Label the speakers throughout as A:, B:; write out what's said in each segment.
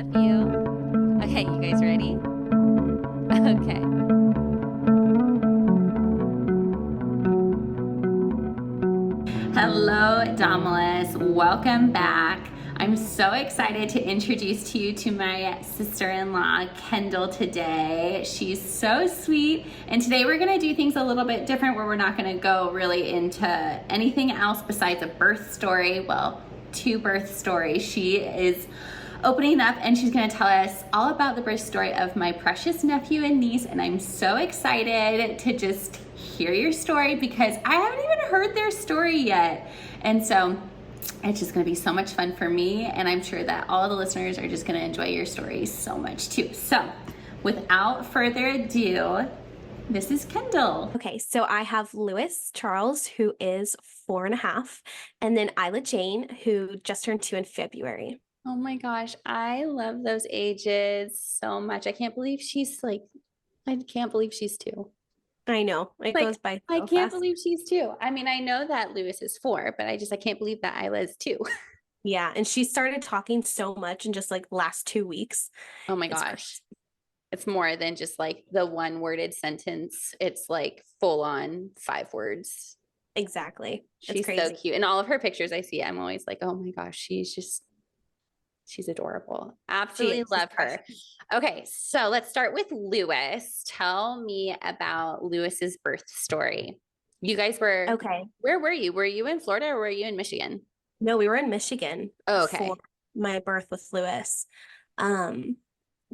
A: love you. Okay, you guys ready? Okay. Hello, Damalis. Welcome back. I'm so excited to introduce to you to my sister-in-law, Kendall, today. She's so sweet. And today we're gonna do things a little bit different where we're not gonna go really into anything else besides a birth story. Well, two birth stories. She is opening up and she's gonna tell us all about the birth story of my precious nephew and niece. And I'm so excited to just hear your story because I haven't even heard their story yet. And so it's just gonna be so much fun for me, and I'm sure that all the listeners are just gonna enjoy your stories so much too. So without further ado, this is Kendall.
B: Okay, so I have Lewis Charles, who is 4.5, and then Isla Jane, who just turned 2 in February.
A: Oh my gosh, I love those ages so much. I can't believe she's 2.
B: I know, it goes by
A: I
B: so
A: can't
B: fast.
A: believe she's 2. I mean, I know that Lewis is 4, but I can't believe that Isla is 2.
B: Yeah, and she started talking so much in just like last 2 weeks.
A: Oh my
B: It's
A: gosh. It's more than just like the one worded sentence. It's like full on 5 words.
B: exactly. It's
A: She's so
B: crazy.
A: cute. And all of her pictures I see, I'm always like, oh my gosh, she's adorable. Absolutely love her. Okay, so let's start with Lewis. Tell me about Lewis's birth story. You guys were
B: Okay.
A: Where were you? Were you in Florida or were you in Michigan?
B: No, we were in Michigan
A: Oh,
B: for
A: okay.
B: my birth with Lewis.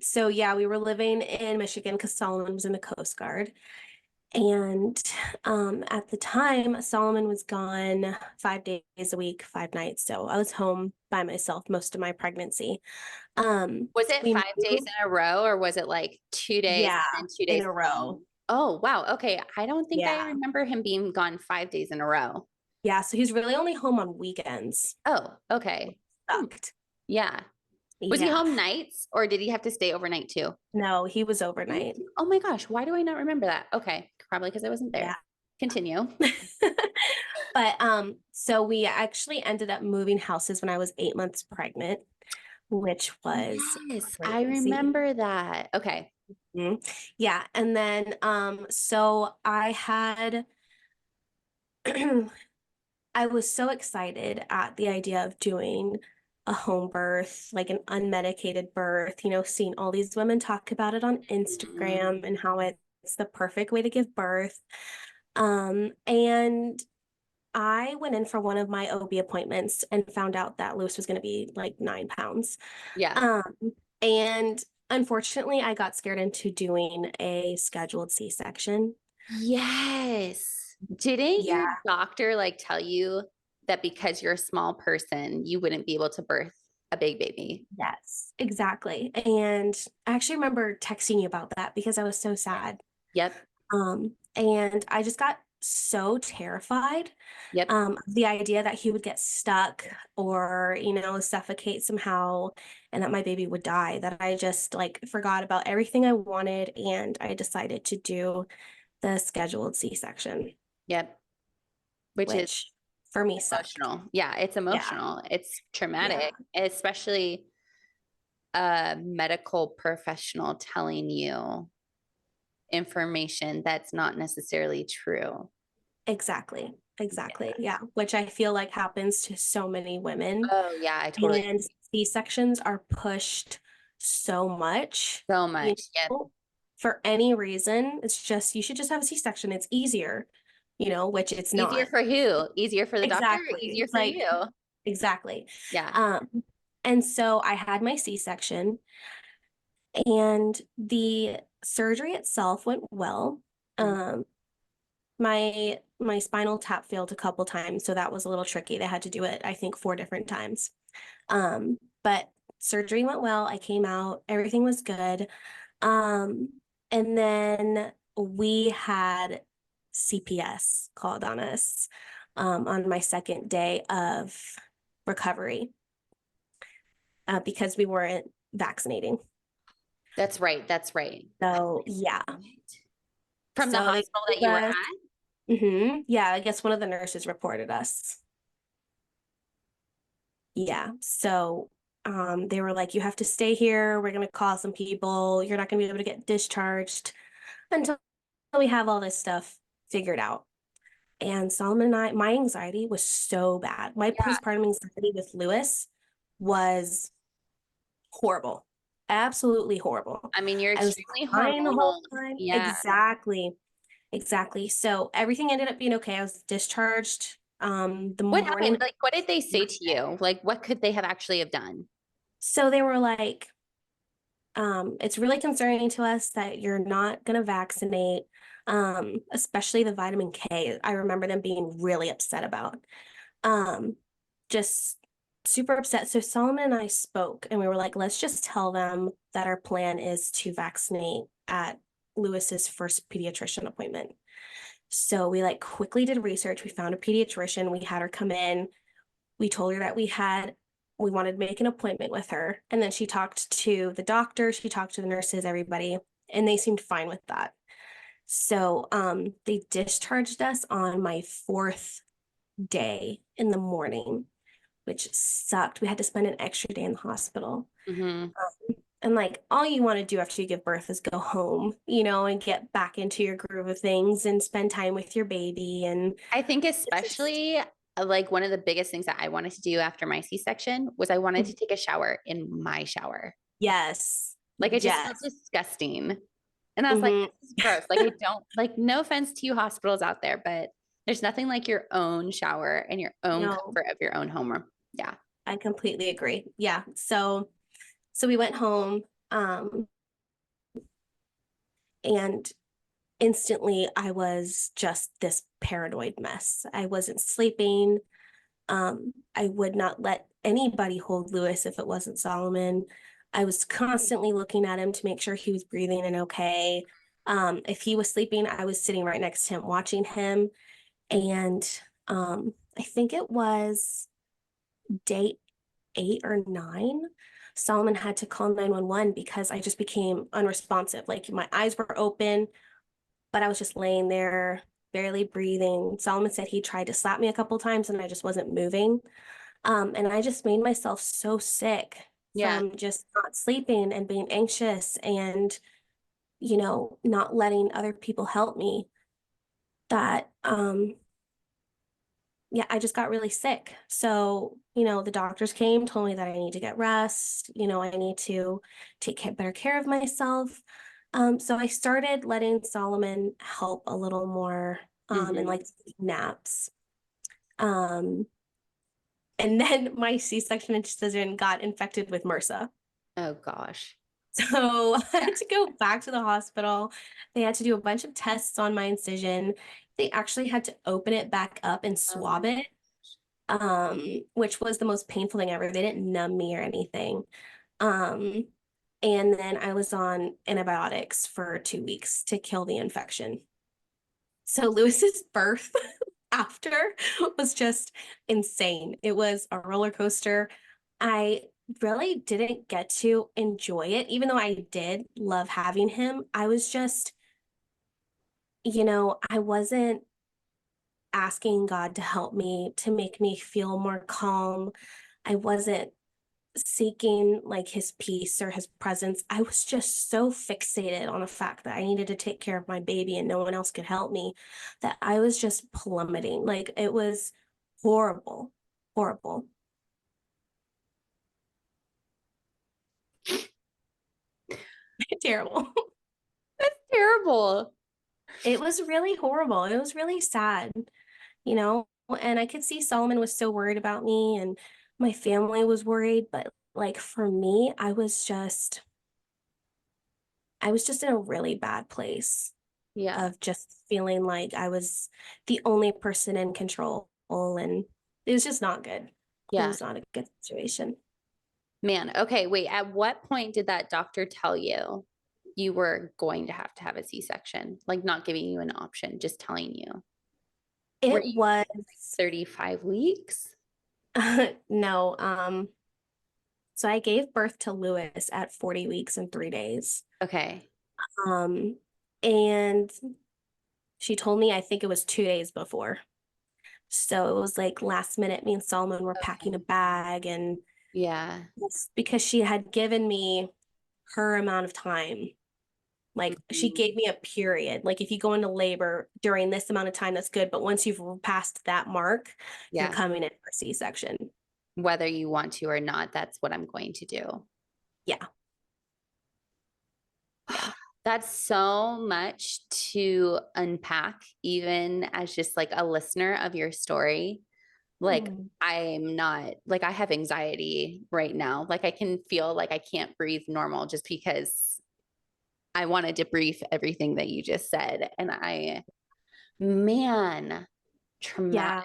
B: So yeah, we were living in Michigan because Solomon was in the Coast Guard. And at the time, Solomon was gone 5 days a week, 5 nights. So I was home by myself most of my pregnancy.
A: Was it
B: We
A: 5 days
B: moved,
A: in a row or was it like 2 days
B: yeah,
A: and 2 days
B: in a row.
A: home? Oh, wow. Okay. I don't think I
B: Yeah.
A: remember him being gone 5 days in a row.
B: Yeah. So he's really only home on weekends.
A: Oh, okay.
B: Sucked.
A: Yeah. Was he
B: Yeah.
A: home nights or did he have to stay overnight too?
B: No, he was overnight.
A: Oh my gosh. Why do I not remember that? Okay. Probably because I wasn't there.
B: Yeah.
A: Continue.
B: But so we actually ended up moving houses when I was 8 months pregnant, which was
A: Yes, I
B: crazy.
A: remember that. Okay.
B: Yeah. And then so I had I was so excited at the idea of doing a home birth, like an unmedicated birth, seeing all these women talk about it on Instagram and how it's the perfect way to give birth. And I went in for one of my OB appointments and found out that Lewis was going to be like 9 pounds.
A: Yeah.
B: And unfortunately, I got scared into doing a scheduled C-section.
A: Yes. Didn't your
B: Yeah.
A: doctor like tell you that because you're a small person, you wouldn't be able to birth a big baby?
B: Yes, exactly. And I actually remember texting you about that because I was so sad.
A: Yep.
B: And I just got so terrified
A: Yep.
B: the idea that he would get stuck or, suffocate somehow and that my baby would die, that I just like forgot about everything I wanted and I decided to do the scheduled C-section,
A: Yep. Which is
B: which for me sucked.
A: emotional. Yeah, it's
B: Yeah.
A: emotional. It's traumatic,
B: Yeah.
A: especially a medical professional telling you information that's not necessarily true.
B: Exactly. Exactly. Yeah. Which I feel like happens to so many women.
A: Oh, yeah, I totally
B: And C-sections are pushed so much,
A: so much. Yep.
B: for any reason. It's just, you should just have a C-section. It's easier, which it's
A: Easier
B: not.
A: for who? Easier for the doctor or
B: Exactly.
A: easier for
B: Like,
A: you?
B: exactly.
A: Yeah.
B: And so I had my C-section and the surgery itself went well.
A: Mhm.
B: My spinal tap failed a couple times, so that was a little tricky. They had to do it, I think, 4 different times. But surgery went well. I came out, everything was good. Um, and then we had CPS called on us on my second day of recovery because we weren't vaccinating.
A: That's right. That's right.
B: So yeah.
A: From the
B: So they
A: hospital that
B: told
A: you were
B: us,
A: at?
B: yeah, I guess one of the nurses reported us. Yeah. So They were like, you have to stay here. We're going to call some people. You're not going to be able to get discharged until we have all this stuff figured out. And Solomon and my anxiety was so bad. My
A: Yeah.
B: postpartum anxiety with Lewis was horrible. Absolutely horrible.
A: I mean, you're
B: I was
A: extremely
B: crying the whole
A: hormonal.
B: time.
A: Yeah.
B: Exactly. Exactly. So everything ended up being okay. I was discharged the
A: What
B: morning.
A: happened? Like, what did they say to you? Like, what could they have actually have done?
B: So they were like, it's really concerning to us that you're not going to vaccinate, especially the vitamin K. I remember them being really upset about. Um, just super upset. So Solomon and I spoke and we were like, let's just tell them that our plan is to vaccinate at Lewis's first pediatrician appointment. So we like quickly did research. We found a pediatrician. We had her come in. We told her that we wanted to make an appointment with her. And then she talked to the doctor, she talked to the nurses, everybody, and they seemed fine with that. So they discharged us on my fourth day in the morning, which sucked. We had to spend an extra day in the hospital.
A: Mm-hmm.
B: And like all you want to do after you give birth is go home, you know, and get back into your groove of things and spend time with your baby. And
A: I think
B: it's just,
A: especially like one of the biggest things that I wanted to do after my C-section was I wanted to take a shower in my shower.
B: yes,
A: Like I just felt
B: yes.
A: disgusting. And I was like,
B: Hmm.
A: this is gross. Like I don't like no offense to you hospitals out there, but there's nothing like your own shower and your own
B: No,
A: comfort of your own home room. Yeah.
B: I completely agree. Yeah. So we went home, and instantly I was just this paranoid mess. I wasn't sleeping. I would not let anybody hold Lewis if it wasn't Solomon. I was constantly looking at him to make sure he was breathing and okay. If he was sleeping, I was sitting right next to him watching him. And I think it was day 8 or 9, Solomon had to call 911 because I just became unresponsive. Like my eyes were open, but I was just laying there, barely breathing. Solomon said he tried to slap me a couple times and I just wasn't moving. And I just made myself so sick
A: Yeah.
B: from just not sleeping and being anxious and, not letting other people help me that yeah, I just got really sick. So, the doctors came, told me that I need to get rest, I need to take better care of myself. So I started letting Solomon help a little more, and
A: Mm-hmm.
B: like naps. Um, and then my C-section incision got infected with MRSA.
A: Oh gosh.
B: So I had to go back to the hospital. They had to do a bunch of tests on my incision. They actually had to open it back up and
A: Oh my.
B: swab it, which was the most painful thing ever. They didn't numb me or anything. Um, and then I was on antibiotics for 2 weeks to kill the infection. So Lewis's birth after was just insane. It was a roller coaster. I really didn't get to enjoy it, even though I did love having him. I was just, I wasn't asking God to help me, to make me feel more calm. I wasn't seeking like his peace or his presence. I was just so fixated on the fact that I needed to take care of my baby and no one else could help me that I was just plummeting. Like it was horrible, horrible, terrible.
A: Terrible.
B: It was really horrible. It was really sad, you know? And I could see Solomon was so worried about me and my family was worried, but like for me, I was just in a really bad place
A: Yeah.
B: of just feeling like I was the only person in control. And it was just not good. It
A: Yeah.
B: was not a good situation.
A: Man. Okay. Wait. At what point did that doctor tell you you were going to have a C-section? Like not giving you an option, just telling you. Were
B: It
A: you
B: was
A: 35 weeks?
B: no, so I gave birth to Lewis at 40 weeks and 3 days.
A: Okay.
B: Um, and she told me I think it was 2 days before. So it was like last minute, me and Solomon were packing a
A: Okay.
B: bag and
A: Yeah.
B: because she had given me her amount of time. Like she
A: Mhm.
B: gave me a period. Like if you go into labor during this amount of time, that's good. But once you've passed that mark, you're
A: Yeah.
B: coming in for C-section.
A: Whether you want to or not, that's what I'm going to do.
B: Yeah. Yeah.
A: That's so much to unpack, even as just like a listener of your story. Like,
B: Mm.
A: I'm not, like, I have anxiety right now. Like, I can feel like I can't breathe normal just because I want to debrief everything that you just said. And man, traumatic.
B: Yeah.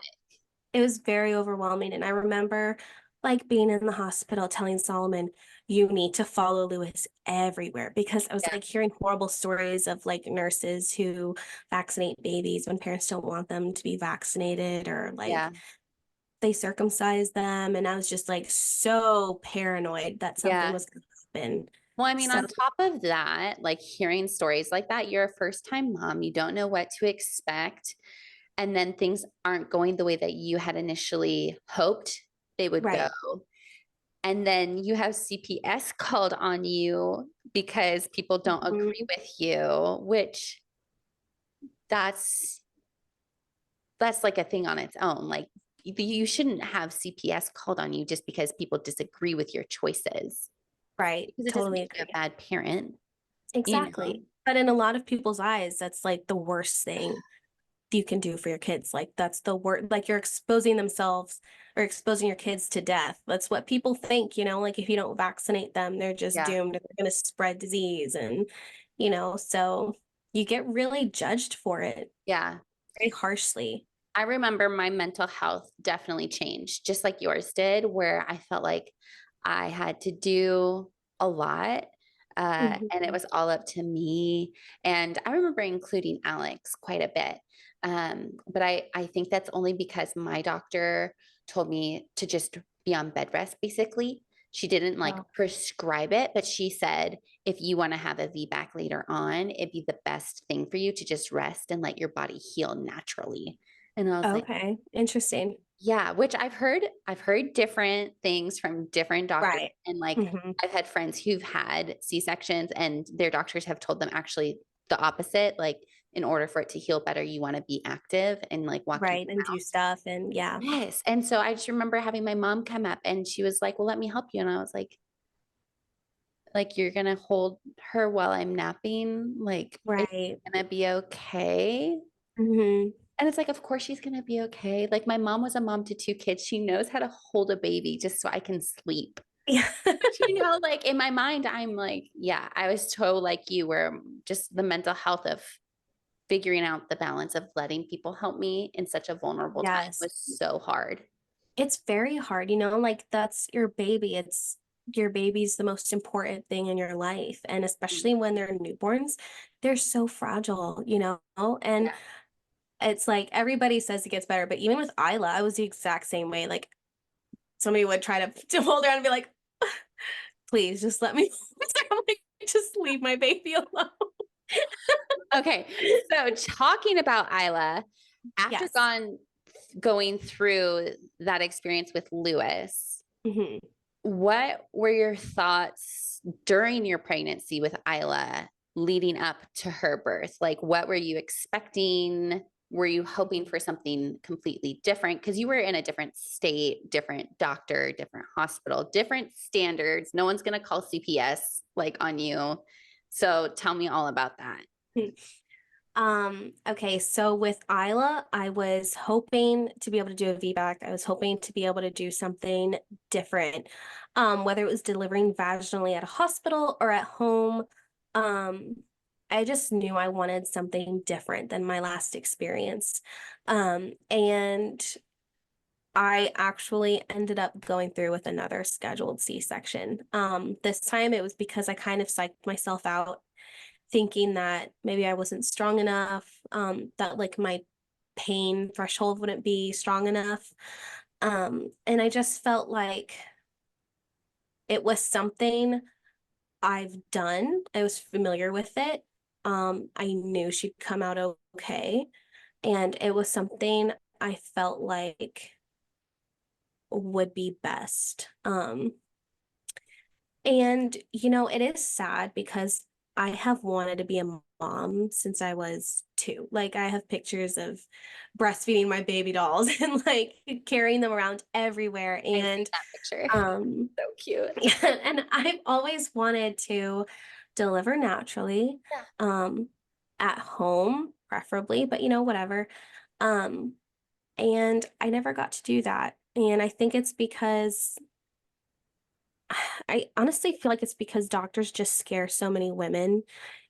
B: It was very overwhelming. And I remember like being in the hospital telling Solomon, you need to follow Lewis everywhere because I was
A: Yeah.
B: like hearing horrible stories of like nurses who vaccinate babies when parents don't want them to be vaccinated or like
A: Yeah.
B: they circumcise them. And I was just like so paranoid that something
A: Yeah.
B: was going to happen.
A: Well, I mean,
B: So,
A: on top of that, like hearing stories like that, you're a first time mom, you don't know what to expect. And then things aren't going the way that you had initially hoped they would go.
B: right.
A: And then you have CPS called on you because people don't agree
B: Mhm.
A: with you, which that's that's like a thing on its own. Like you shouldn't have CPS called on you just because people disagree with your choices.
B: Right.
A: Because it doesn't
B: Totally
A: make you a
B: agree.
A: bad parent, you know?
B: Exactly. But in a lot of people's eyes, that's like the worst thing you can do for your kids. Like that's the word, like you're exposing themselves or exposing your kids to death. That's what people think, like if you don't vaccinate them, they're just
A: Yeah.
B: doomed. They're going to spread disease. And, so you get really judged for it
A: Yeah.
B: very harshly.
A: I remember my mental health definitely changed, just like yours did, where I felt like I had to do a lot. And it
B: Mhm.
A: was all up to me. And I remember including Alex quite a bit. But I think that's only because my doctor told me to just be on bed rest, basically. She didn't like
B: Oh,
A: prescribe it, but she said, if you want to have a VBAC later on, it'd be the best thing for you to just rest and let your body heal naturally. And I was like,
B: okay. Interesting.
A: yeah, which I've heard different things from different doctors.
B: Right.
A: And like
B: Hmm.
A: I've had friends who've had C-sections and their doctors have told them actually the opposite. Like in order for it to heal better, you want to be active and like walking
B: Right. And do
A: around.
B: stuff. And yeah.
A: Yes. And so I just remember having my mom come up and she was like, well, let me help you. And I was like you're gonna hold her while I'm napping? Like, is
B: Right.
A: it gonna be okay?
B: Hmm.
A: And it's like, of course she's going to be okay. Like, my mom was a mom to two kids. She knows how to hold a baby just so I can sleep.
B: Yeah.
A: But, like in my mind, I'm like, yeah, I was so like you, where just the mental health of figuring out the balance of letting people help me in such a vulnerable time
B: Yes.
A: was so hard.
B: It's very hard, like that's your baby. It's your baby's the most important thing in your life. And especially when they're newborns, they're so fragile, and
A: Yeah.
B: it's like everybody says it gets better, but even with Isla, I was the exact same way. Like somebody would try to hold her and be like, please just let me. I'm like, just leave my baby alone.
A: Okay. So, talking about Isla, after
B: Yes.
A: going through that experience with Lewis,
B: Hmm.
A: what were your thoughts during your pregnancy with Isla leading up to her birth? Like, what were you expecting? Were you hoping for something completely different? Because you were in a different state, different doctor, different hospital, different standards. No one's going to call CPS like on you. So tell me all about that.
B: Okay, so with Isla, I was hoping to be able to do a VBAC. I was hoping to be able to do something different. Whether it was delivering vaginally at a hospital or at home. Um, I just knew I wanted something different than my last experience. And I actually ended up going through with another scheduled C-section. This time it was because I kind of psyched myself out thinking that maybe I wasn't strong enough, that like my pain threshold wouldn't be strong enough. And I just felt like it was something I've done. I was familiar with it. I knew she'd come out okay. And it was something I felt like would be best. And it is sad because I have wanted to be a mom since I was 2. Like, I have pictures of breastfeeding my baby dolls and like carrying them around everywhere.
A: I see
B: And
A: that picture.
B: um
A: So cute.
B: and I've always wanted to deliver naturally,
A: Yeah.
B: at home, preferably, but whatever. Um, and I never got to do that. And I think it's because I honestly feel like it's because doctors just scare so many women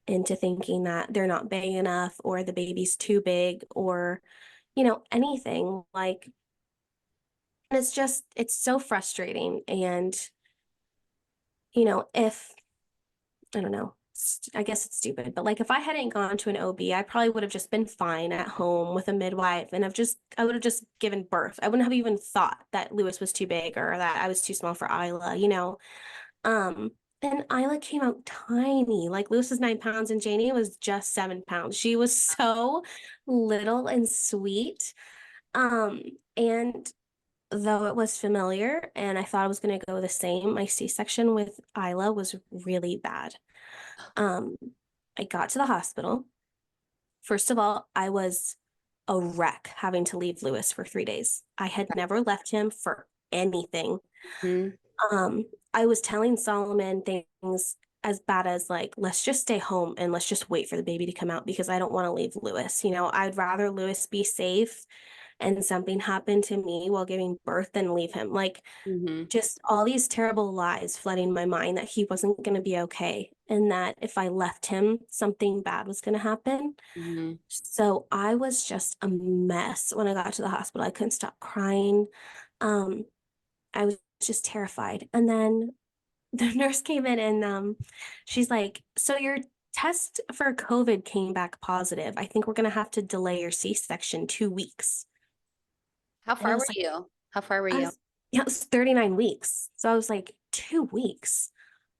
B: into thinking that they're not big enough or the baby's too big or, anything. Like, it's so frustrating. And, if I don't know. I guess it's stupid, but like if I hadn't gone to an OB, I probably would have just been fine at home with a midwife and I would have just given birth. I wouldn't have even thought that Lewis was too big or that I was too small for Isla. Um, and Isla came out tiny. Like Lewis was 9 pounds and Janie was just 7 pounds. She was so little and sweet. Um, and though it was familiar and I thought I was going to go the same, my C-section with Isla was really bad. Um, I got to the hospital. First of all, I was a wreck having to leave Lewis for 3 days. I had never left him for anything.
A: Mhm.
B: I was telling Solomon things as bad as like, let's just stay home and let's just wait for the baby to come out because I don't want to leave Lewis. I'd rather Lewis be safe and something happened to me while giving birth than leave him. Like,
A: Mhm.
B: just all these terrible lies flooding my mind that he wasn't going to be okay and that if I left him, something bad was going to happen.
A: Mhm.
B: So I was just a mess when I got to the hospital. I couldn't stop crying. Um, I was just terrified. And then the nurse came in and she's like, so your test for COVID came back positive. I think we're going to have to delay your C-section 2 weeks.
A: How
B: And I
A: far
B: was
A: were
B: like,
A: you? How far were
B: I
A: you?
B: was, yeah, it was 39 weeks. So I was like, 2 weeks.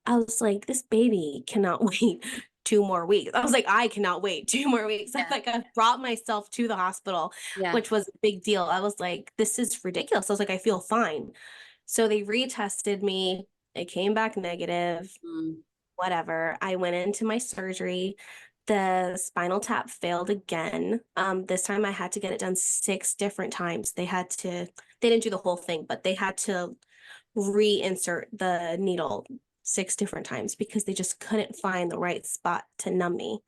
B: I was like, this baby cannot wait 2 more weeks. I was like, I cannot wait 2 more weeks.
A: Yeah.
B: I brought myself to the hospital,
A: Yeah.
B: which was a big deal. I was like, this is ridiculous. I was like, I feel fine. So they retested me. It came back negative,
A: Mm.
B: whatever. I went into my surgery. The spinal tap failed again. This time I had to get it done 6 different times. They didn't do the whole thing, but they had to reinsert the needle 6 different times because they just couldn't find the right spot to numb me.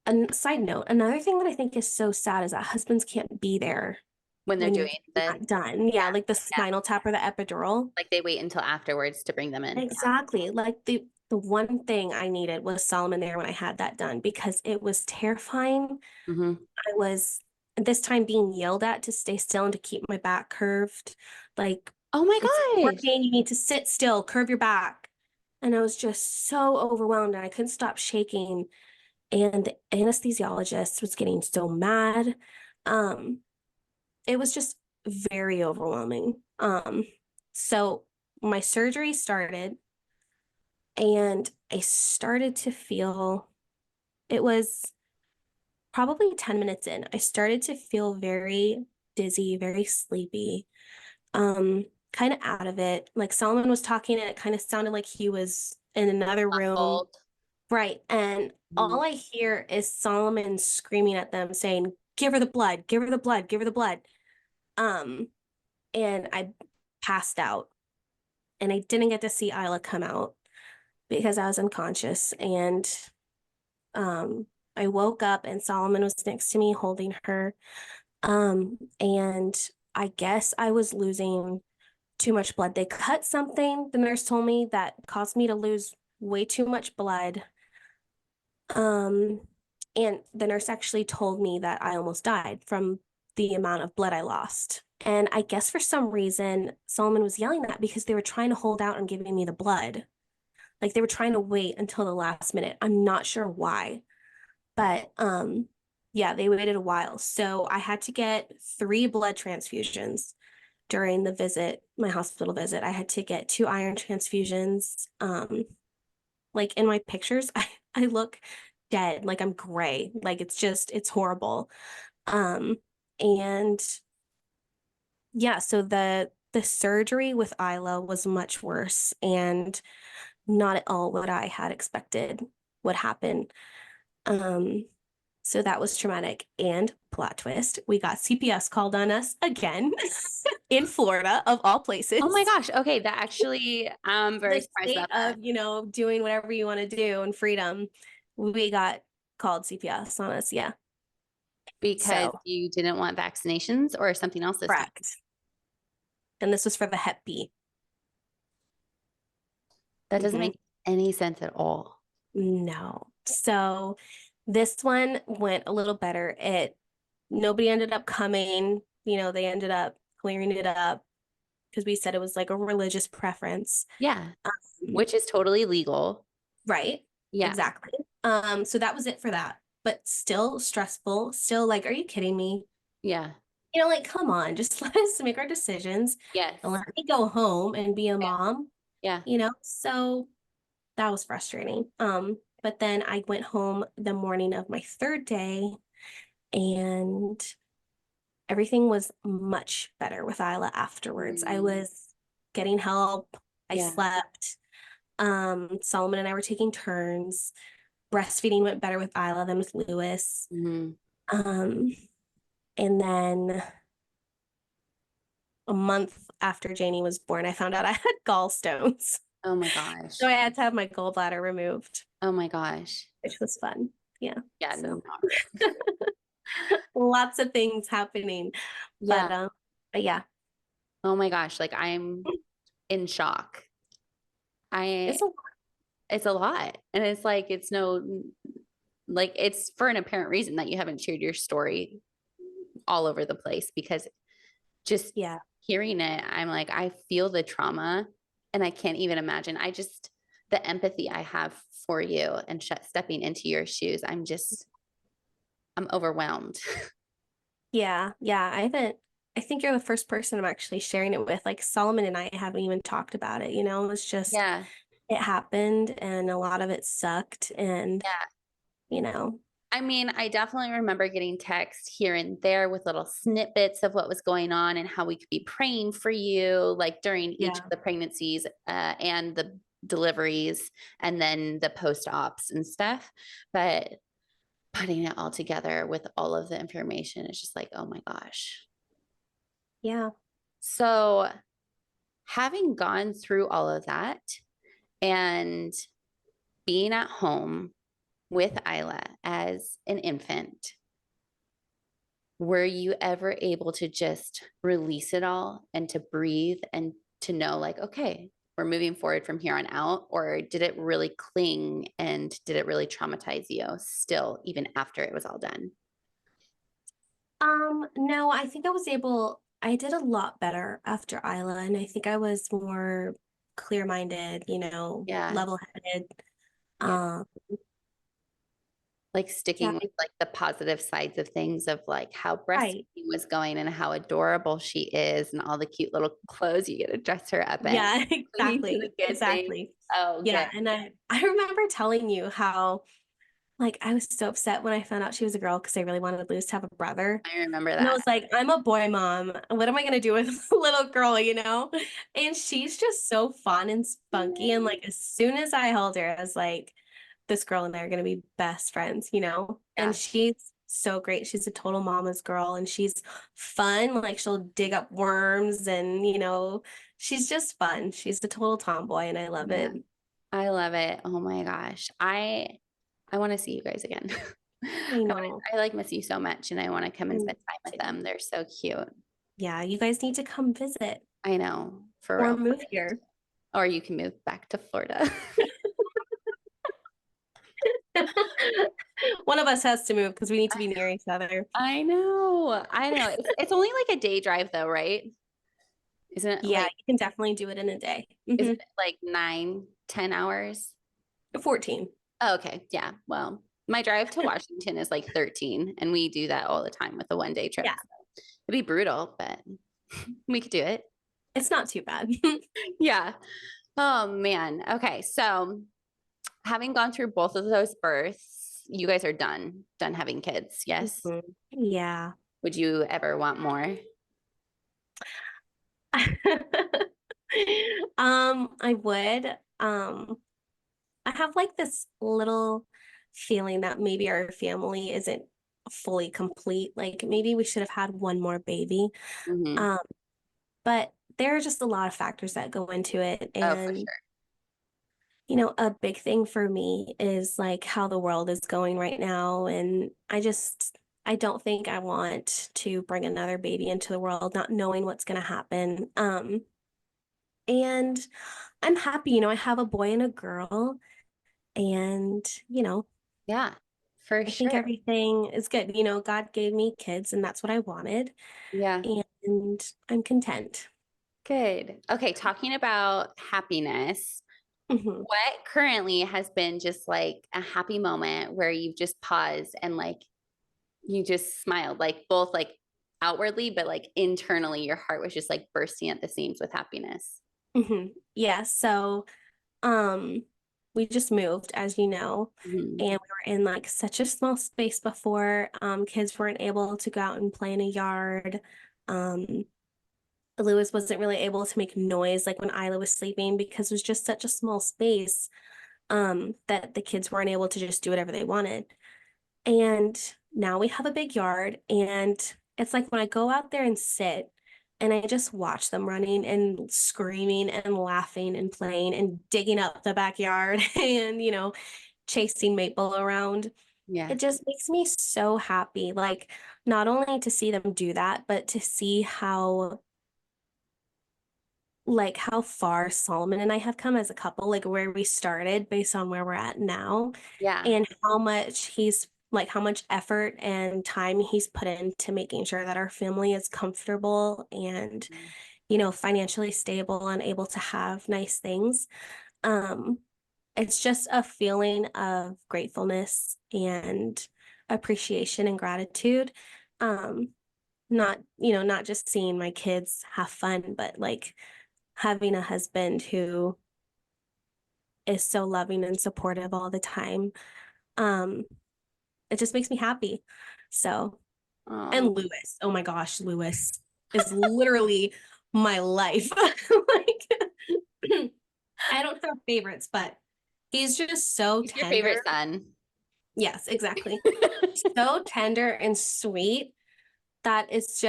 B: And side note, another thing that I think is so sad is that husbands can't be there
A: When they're
B: when you're
A: doing
B: getting
A: the,
B: that done. Yeah,
A: yeah,
B: like the
A: yeah.
B: spinal tap or the epidural.
A: Like they wait until afterwards to bring them in.
B: Exactly. Like the one thing I needed was Solomon there when I had that done because it was terrifying.
A: Yeah. Hmm.
B: I was this time being yelled at to stay still and to keep my back curved. Like,
A: Oh my
B: it's
A: gosh.
B: working, you need to sit still, curve your back. And I was just so overwhelmed and I couldn't stop shaking. And the anesthesiologist was getting so mad. Um, it was just very overwhelming. So my surgery started and I started to feel it was probably 10 minutes in. I started to feel very dizzy, very sleepy, kind of out of it. Like Solomon was talking and it kind of sounded like he was in another room.
A: Muffled.
B: Right. And
A: Mhm.
B: all I hear is Solomon screaming at them saying, give her the blood, give her the blood, give her the blood. Um, and I passed out and I didn't get to see Isla come out because I was unconscious. And um, I woke up and Solomon was next to me holding her. And I guess I was losing too much blood. They cut something, the nurse told me, that caused me to lose way too much blood. Um, and the nurse actually told me that I almost died from the amount of blood I lost. And I guess for some reason, Solomon was yelling that because they were trying to hold out on giving me the blood. Like they were trying to wait until the last minute. I'm not sure why, but yeah, they waited a while. So I had to get 3 blood transfusions during the visit, my hospital visit. I had to get 2 iron transfusions. Like in my pictures, I look dead, like I'm gray. Like it's horrible. Um, And yeah, so the surgery with Isla was much worse and not at all what I had expected would happen. Um, so that was traumatic. And plot twist, we got CPS called on us again in Florida, of all places.
A: Oh my gosh. Okay. That actually, I'm very
B: The
A: surprised
B: state
A: about that.
B: of, doing whatever you want to do and freedom, we got called CPS on us. Yeah.
A: Because
B: So,
A: you didn't want vaccinations or something else this time.
B: correct. And this was for the Hep B.
A: That doesn't
B: Mhm.
A: make any sense at all.
B: No. So this one went a little better. Nobody ended up coming, they ended up clearing it up because we said it was like a religious preference.
A: Yeah.
B: Um,
A: Which is totally legal.
B: right.
A: Yeah.
B: Exactly. So that was it for that. But still stressful, still like, are you kidding me?
A: Yeah.
B: Like, come on, just let us make our decisions
A: Yes.
B: and let me go home and be a
A: Yeah.
B: mom,
A: Yeah.
B: So that was frustrating. But then I went home the morning of my third day and everything was much better with Isla afterwards. I was getting help. I
A: Yeah.
B: slept. Solomon and I were taking turns. Breastfeeding went better with Isla than with Lewis.
A: Mhm.
B: Um, and then a month after Janie was born, I found out I had gallstones.
A: Oh my gosh.
B: So I had to have my gallbladder removed,
A: Oh my gosh.
B: which was fun. Yeah.
A: Yeah.
B: So
A: No.
B: lots of things happening. But
A: Yeah.
B: but yeah,
A: Oh my gosh. Like I'm in shock. I
B: it's a
A: It's a lot. And it's like it's no like it's for an apparent reason that you haven't shared your story all over the place because just
B: yeah.
A: hearing it, I'm like, I feel the trauma and I can't even imagine. The empathy I have for you and stepping into your shoes, I'm overwhelmed.
B: Yeah, yeah. I think you're the first person I'm actually sharing it with. Like Solomon and I haven't even talked about it, It's just
A: Yeah.
B: it happened and a lot of it sucked and
A: Yeah.
B: you know,
A: I mean, I definitely remember getting texts here and there with little snippets of what was going on and how we could be praying for you, like during each
B: yeah.
A: of the pregnancies and the deliveries and then the post ops and stuff. But putting it all together with all of the information, it's just like, oh my gosh.
B: Yeah.
A: So, having gone through all of that and being at home with Isla as an infant, were you ever able to just release it all and to breathe and to know, like, okay, we're moving forward from here on out? Or did it really cling and did it really traumatize you still, even after it was all done?
B: No, I think I did a lot better after Isla, and I think I was more clear-minded,
A: Yeah.
B: level-headed.
A: Yeah.
B: Um,
A: Like
B: yeah,
A: sticking with like the positive sides of things of like how
B: right.
A: breastfeeding was going and how adorable she is and all the cute little clothes you get to dress her up in.
B: Yeah,
A: Clinging to the
B: exactly.
A: good things.
B: Exactly.
A: Oh,
B: Yeah,
A: good.
B: and I remember telling you how like I was so upset when I found out she was a girl because I really wanted Luz to have a brother.
A: I remember
B: And I
A: that.
B: was like, I'm a boy mom. What am I gonna do with a little girl? And she's just so fun and spunky. And like as soon as I held her, I was like, this girl and I are gonna be best friends. And
A: Yeah.
B: she's so great. She's a total mama's girl and she's fun. Like she'll dig up worms and she's just fun. She's a total tomboy and I love
A: Yeah.
B: it.
A: I love it. Oh my gosh. I want to see you guys again.
B: I know.
A: I like miss you so much and I want to come and
B: Mm,
A: spend time with them. They're so cute.
B: yeah, you guys need to come visit
A: I know, for
B: or
A: real.
B: move here.
A: Or you can move back to Florida.
B: One of us has to move because we need to be near each other.
A: I know. I know. It's only like a day drive though, right? Isn't it
B: Yeah,
A: like
B: you can definitely do it in a day.
A: isn't it like 9, 10 hours?
B: 14.
A: Oh, okay. Yeah. Well, my drive to Washington is like 13, and we do that all the time with a 1 day trip.
B: Yeah,
A: So it'd be brutal, but we could do it.
B: it's not too bad.
A: Yeah. Oh man. Okay. So having gone through both of those births, you guys are done having kids. Yes.
B: Mhm. Yeah.
A: Would you ever want more?
B: I would. I have like this little feeling that maybe our family isn't fully complete. Like maybe we should have had one more baby.
A: Hmm.
B: Um, but there are just a lot of factors that go into it.
A: Oh, for
B: And,
A: sure.
B: a big thing for me is like how the world is going right now. And I don't think I want to bring another baby into the world, not knowing what's going to happen. And I'm happy, I have a boy and a girl, and,
A: Yeah, for
B: I think
A: sure.
B: everything is good. God gave me kids, and that's what I wanted,
A: Yeah.
B: and I'm content.
A: Good. Okay, talking about happiness,
B: Hmm.
A: what currently has been just like a happy moment where you've just paused and like you just smiled, like both like outwardly, but like internally, your heart was just like bursting at the seams with happiness.
B: Hmm. Yeah, so um we just moved, as you know,
A: Mhm.
B: and we were in like such a small space before. Kids weren't able to go out and play in a yard. Um, Lewis wasn't really able to make noise like when Isla was sleeping because it was just such a small space, that the kids weren't able to just do whatever they wanted. And now we have a big yard, and it's like when I go out there and sit and I just watch them running and screaming and laughing and playing and digging up the backyard and, chasing Maple around.
A: Yeah.
B: It just makes me so happy. Like, not only to see them do that, but to see how far Solomon and I have come as a couple, like where we started based on where we're at now,
A: Yeah.
B: and how much effort and time he's put into making sure that our family is comfortable and, financially stable and able to have nice things. Um, it's just a feeling of gratefulness and appreciation and gratitude. Um, not just seeing my kids have fun, but like having a husband who is so loving and supportive all the time. Um, it just makes me happy. So, and
A: Oh,
B: Lewis, oh my gosh, Lewis is literally my life. Like, I don't have favorites, but he's just so
A: he's your favorite
B: tender.
A: son.
B: Yes, exactly. So tender and sweet that it's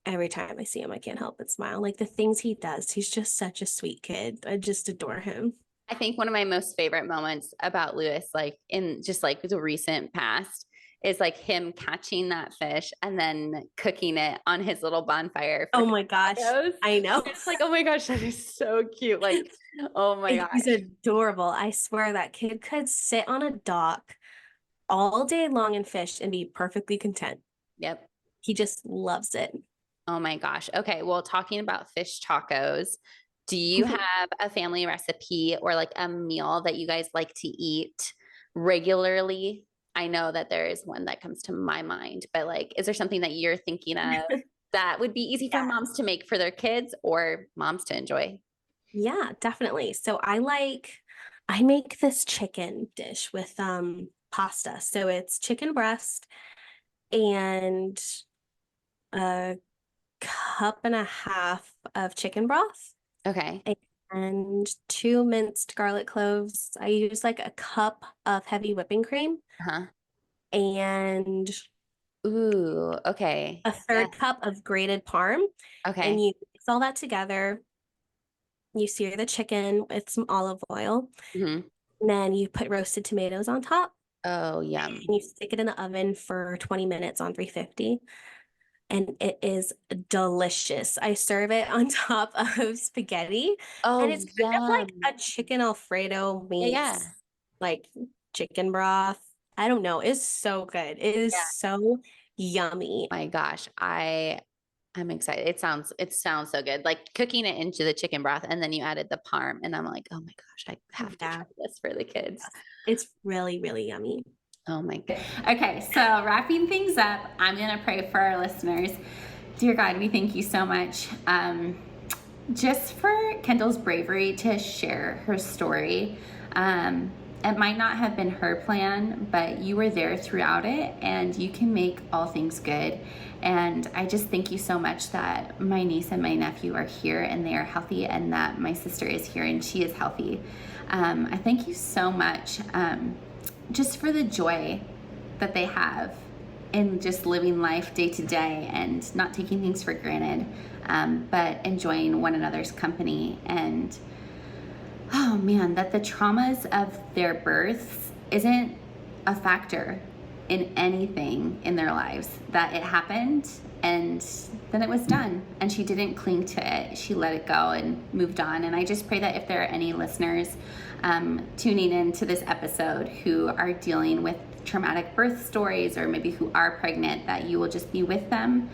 B: every time I see him, I can't help but smile. Like the things he does, he's just such a sweet kid. I just adore him.
A: I think one of my most favorite moments about Lewis, like in just like the recent past, is like him catching that fish and then cooking it on his little bonfire for
B: Oh my gosh,
A: tacos.
B: I know.
A: It's like, oh my gosh, that is so cute. Like, oh my
B: He's
A: gosh.
B: adorable. I swear that kid could sit on a dock all day long and fish and be perfectly content.
A: Yep.
B: He just loves it.
A: Oh my gosh. Okay. Well, talking about fish tacos, do you have a family recipe or like a meal that you guys like to eat regularly? I know that there is one that comes to my mind, but like, is there something that you're thinking of that would be easy for
B: Yeah.
A: moms to make for their kids or moms to enjoy?
B: Yeah, definitely. So I make this chicken dish with pasta. So it's chicken breast and a cup and a half of chicken broth
A: Okay.
B: and two minced garlic cloves. I use like a cup of heavy whipping cream
A: Uh-huh.
B: and
A: Ooh, okay.
B: a
A: Yeah.
B: third cup of grated parm. And
A: Okay.
B: you mix all that together. You sear the chicken with some olive oil.
A: Hmm.
B: And then you put roasted tomatoes on top.
A: Oh, yum.
B: And you stick it in the oven for 20 minutes on 350. And it is delicious. I serve it on top of spaghetti, and
A: Oh,
B: it's kind of like
A: yum.
B: a chicken Alfredo
A: Yeah, yeah.
B: meets like chicken broth. I don't know. It's so good. It is
A: Yeah.
B: so yummy.
A: My gosh, I'm excited. It sounds so good. Like cooking it into the chicken broth and then you added the parm and I'm like, "Oh my gosh, I have to try
B: Yeah,
A: this for the kids."
B: yes. It's really, really yummy.
A: Oh my God. Okay, so wrapping things up, I'm going to pray for our listeners. Dear God, we thank you so much just for Kendall's bravery to share her story. it might not have been her plan, but you were there throughout it, and you can make all things good. And I just thank you so much that my niece and my nephew are here and they are healthy, and that my sister is here and she is healthy. I thank you so much just for the joy that they have in just living life day to day and not taking things for granted, but enjoying one another's company. And oh man, that the traumas of their births isn't a factor in anything in their lives, that it happened and then it was done, and she didn't cling to it. She let it go and moved on. And I just pray that if there are any listeners tuning into this episode who are dealing with traumatic birth stories, or maybe who are pregnant, that you will just be with them,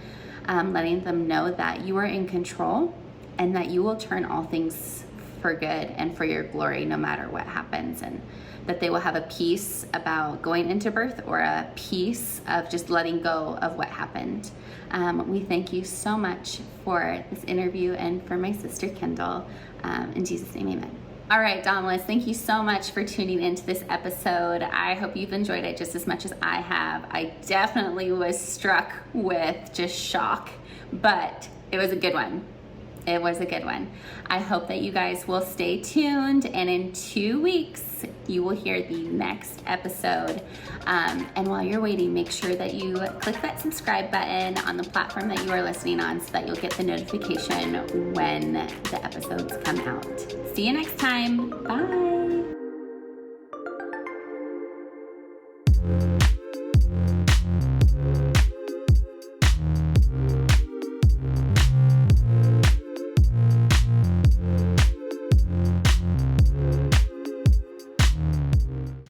A: letting them know that you are in control and that you will turn all things for good and for your glory no matter what happens, and that they will have a peace about going into birth, or a peace of just letting go of what happened. We thank you so much for this interview and for my sister Kendall. In Jesus' name, amen. All right, Damalis, thank you so much for tuning into this episode. I hope you've enjoyed it just as much as I have. I definitely was struck with just shock, but it was a good one. It was a good one. I hope that you guys will stay tuned, and in 2 weeks you will hear the next episode. And while you're waiting, make sure that you click that subscribe button on the platform that you are listening on, so that you'll get the notification when the episodes come out. See you next time. Bye.